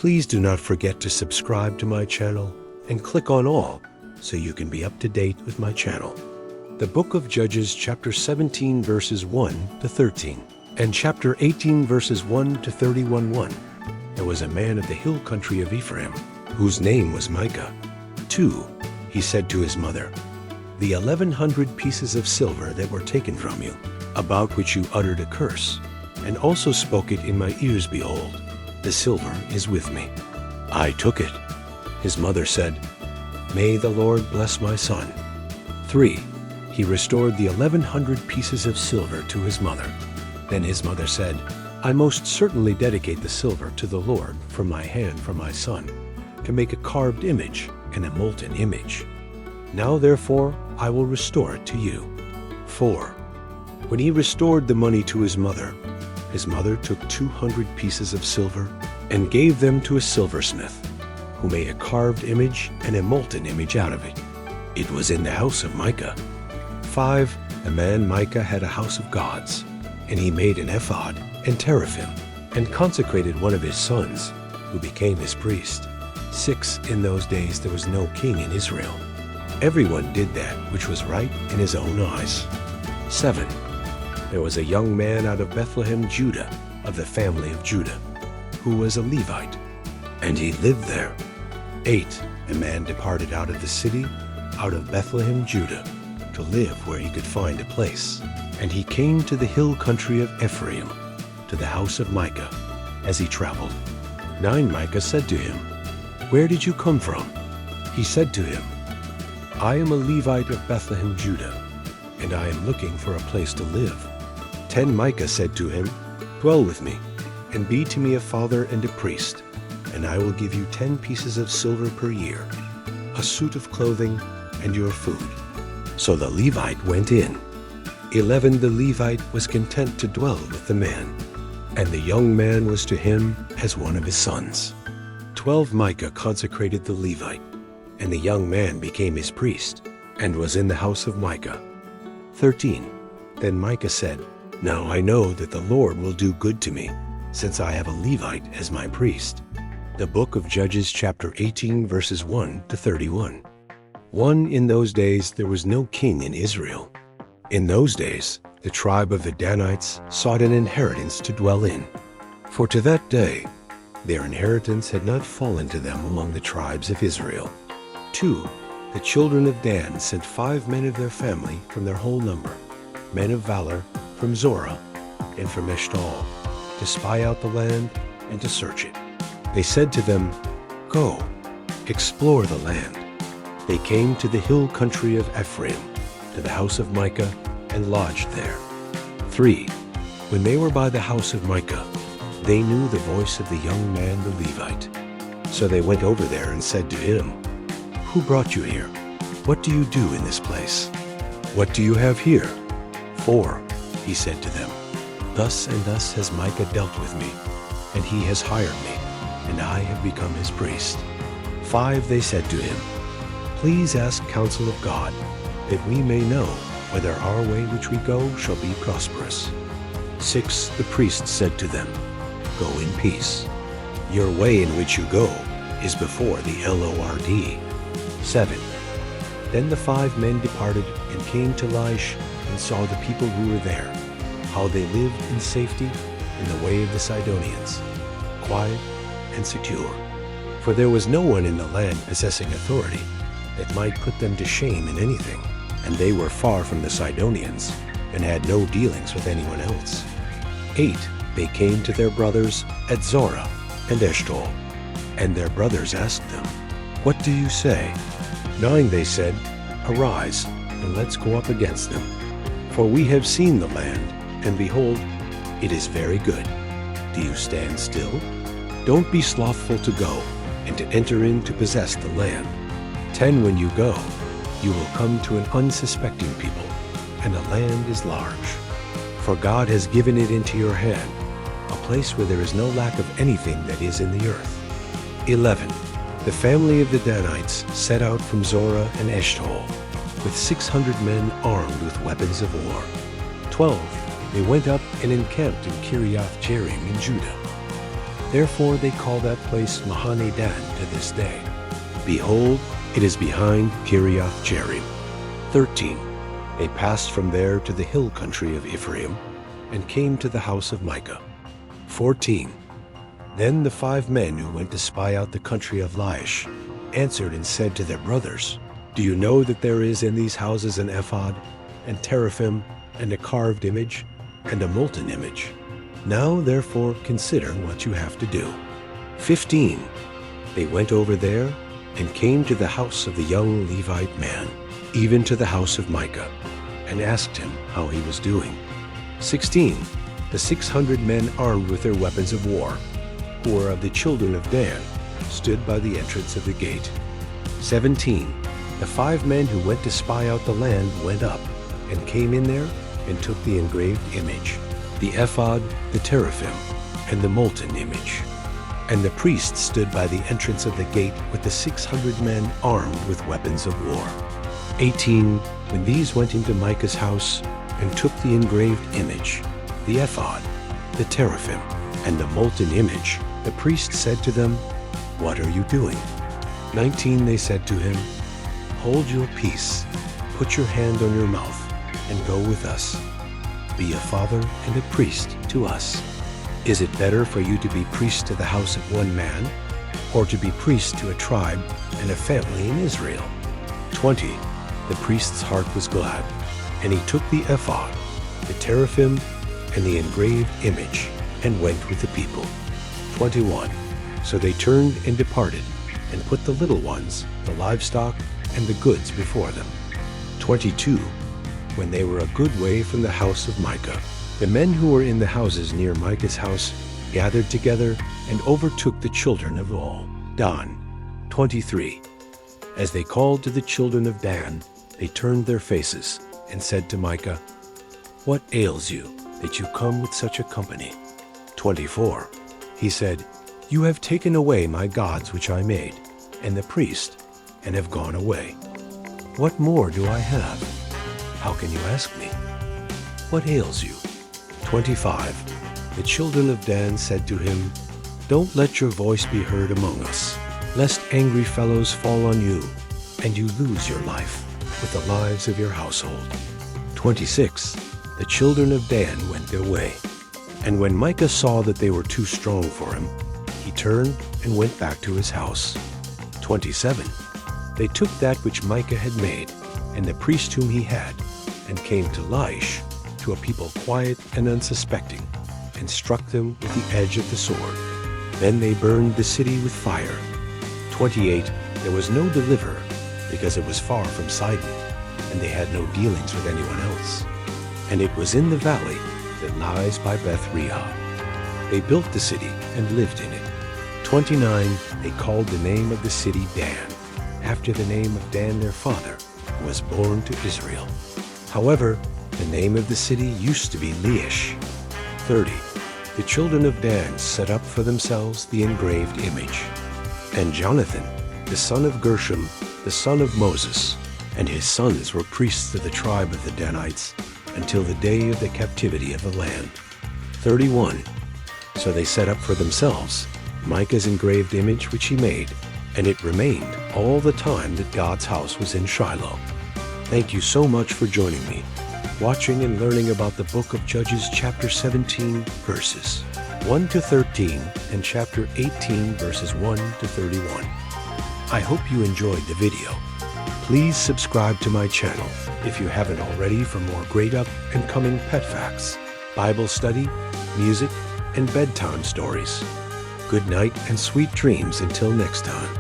Please do not forget to subscribe to my channel and click on all so you can be up to date with my channel. The book of Judges chapter 17 verses 1 to 13 and chapter 18 verses 1 to 31:1. There was a man of the hill country of Ephraim whose name was Micah. 2. He said to his mother, "The 1,100 pieces of silver that were taken from you, about which you uttered a curse, and also spoke it in my ears, behold, the silver is with me. I took it." His mother said, "May the Lord bless my son." 3. He restored the 1,100 pieces of silver to his mother. Then his mother said, "I most certainly dedicate the silver to the Lord from my hand for my son, to make a carved image and a molten image. Now therefore I will restore it to you." 4. When he restored the money to his mother took 200 pieces of silver and gave them to a silversmith, who made a carved image and a molten image out of it. It was in the house of Micah. 5. The man Micah had a house of gods, and he made an ephod and teraphim, and consecrated one of his sons, who became his priest. 6. In those days there was no king in Israel. Everyone did that which was right in his own eyes. 7. There was a young man out of Bethlehem, Judah, of the family of Judah, who was a Levite, and he lived there. 8. A man departed out of the city, out of Bethlehem, Judah, to live where he could find a place. And he came to the hill country of Ephraim, to the house of Micah, as he traveled. 9. Micah said to him, "Where did you come from?" He said to him, "I am a Levite of Bethlehem, Judah, and I am looking for a place to live." 10. Micah said to him, "Dwell with me, and be to me a father and a priest, and I will give you 10 pieces of silver per year, a suit of clothing, and your food." So the Levite went in. 11. The Levite was content to dwell with the man, and the young man was to him as one of his sons. 12. Micah consecrated the Levite, and the young man became his priest, and was in the house of Micah. 13. Then Micah said, "Now I know that the Lord will do good to me, since I have a Levite as my priest." The book of Judges chapter 18 verses 1 to 31. 1. In those days there was no king in Israel. In those days the tribe of the Danites sought an inheritance to dwell in, for to that day their inheritance had not fallen to them among the tribes of Israel. 2. The children of Dan sent 5 men of their family from their whole number, men of valor, from Zorah and from Eshtaol, to spy out the land and to search it. They said to them, "Go, explore the land." They came to the hill country of Ephraim, to the house of Micah, and lodged there. 3. When they were by the house of Micah, they knew the voice of the young man the Levite. So they went over there and said to him, "Who brought you here? What do you do in this place? What do you have here?" 4. He said to them, "Thus and thus has Micah dealt with me, and he has hired me, and I have become his priest." 5. They said to him, "Please ask counsel of God, that we may know whether our way which we go shall be prosperous." 6. The priest said to them, "Go in peace. Your way in which you go is before the Lord." 7. Then the 5 men departed and came to Laish, and saw the people who were there, how they lived in safety in the way of the Sidonians, quiet and secure. For there was no one in the land possessing authority that might put them to shame in anything, and they were far from the Sidonians, and had no dealings with anyone else. 8. They came to their brothers at Zorah and Eshtaol, and their brothers asked them, "What do you say?" 9. They said, "Arise, and let's go up against them. For we have seen the land, and behold, it is very good. Do you stand still? Don't be slothful to go, and to enter in to possess the land. 10. When you go, you will come to an unsuspecting people, and the land is large. For God has given it into your hand, a place where there is no lack of anything that is in the earth." 11. The family of the Danites set out from Zorah and Eshtaol, with 600 men armed with weapons of war. 12. They went up and encamped in Kiriath Jearim in Judah. Therefore they call that place Mahane Dan to this day. Behold, it is behind Kiriath Jearim. 13. They passed from there to the hill country of Ephraim, and came to the house of Micah. 14. Then the 5 men who went to spy out the country of Laish answered and said to their brothers, Do you know that there is in these houses an ephod, and teraphim, and a carved image, and a molten image? Now therefore consider what you have to do. 15. They went over there, and came to the house of the young Levite man, even to the house of Micah, and asked him how he was doing. 16. The 600 men armed with their weapons of war, who were of the children of Dan, stood by the entrance of the gate. 17. The 5 men who went to spy out the land went up, and came in there, and took the engraved image, the ephod, the teraphim, and the molten image. And the priests stood by the entrance of the gate with the 600 men armed with weapons of war. 18. When these went into Micah's house, and took the engraved image, the ephod, the teraphim, and the molten image, the priest said to them, What are you doing? 19. They said to him, Hold your peace, put your hand on your mouth, and go with us. Be a father and a priest to us. Is it better for you to be priest to the house of one man, or to be priest to a tribe and a family in Israel? 20. The priest's heart was glad, and he took the ephod, the teraphim, and the engraved image, and went with the people. 21. So they turned and departed, and put the little ones, the livestock, and the goods before them. 22. When they were a good way from the house of Micah, the men who were in the houses near Micah's house gathered together and overtook the children of all Dan. 23. As they called to the children of Dan, they turned their faces and said to Micah, What ails you, that you come with such a company? 24. He said, You have taken away my gods which I made, and the priest, and have gone away. What more do I have? How can you ask me? What ails you? 25. The children of Dan said to him, Don't let your voice be heard among us, lest angry fellows fall on you, and you lose your life with the lives of your household. 26. The children of Dan went their way. And when Micah saw that they were too strong for him, he turned and went back to his house. 27. They took that which Micah had made, and the priest whom he had, and came to Laish, to a people quiet and unsuspecting, and struck them with the edge of the sword. Then they burned the city with fire. 28. There was no deliverer, because it was far from Sidon, and they had no dealings with anyone else. And it was in the valley that lies by Beth-rehob. They built the city and lived in it. 29. They called the name of the city Dan, after the name of Dan their father, who was born to Israel. However, the name of the city used to be Laish. 30. The children of Dan set up for themselves the engraved image. And Jonathan, the son of Gershom, the son of Moses, and his sons were priests of the tribe of the Danites until the day of the captivity of the land. 31. So they set up for themselves Micah's engraved image which he made, and it remained all the time that God's house was in Shiloh. Thank you so much for joining me, watching and learning about the book of Judges chapter 17 verses 1 to 13 and chapter 18 verses 1 to 31. I hope you enjoyed the video. Please subscribe to my channel if you haven't already for more great up and coming pet facts, Bible study, music, and bedtime stories. Good night and sweet dreams until next time.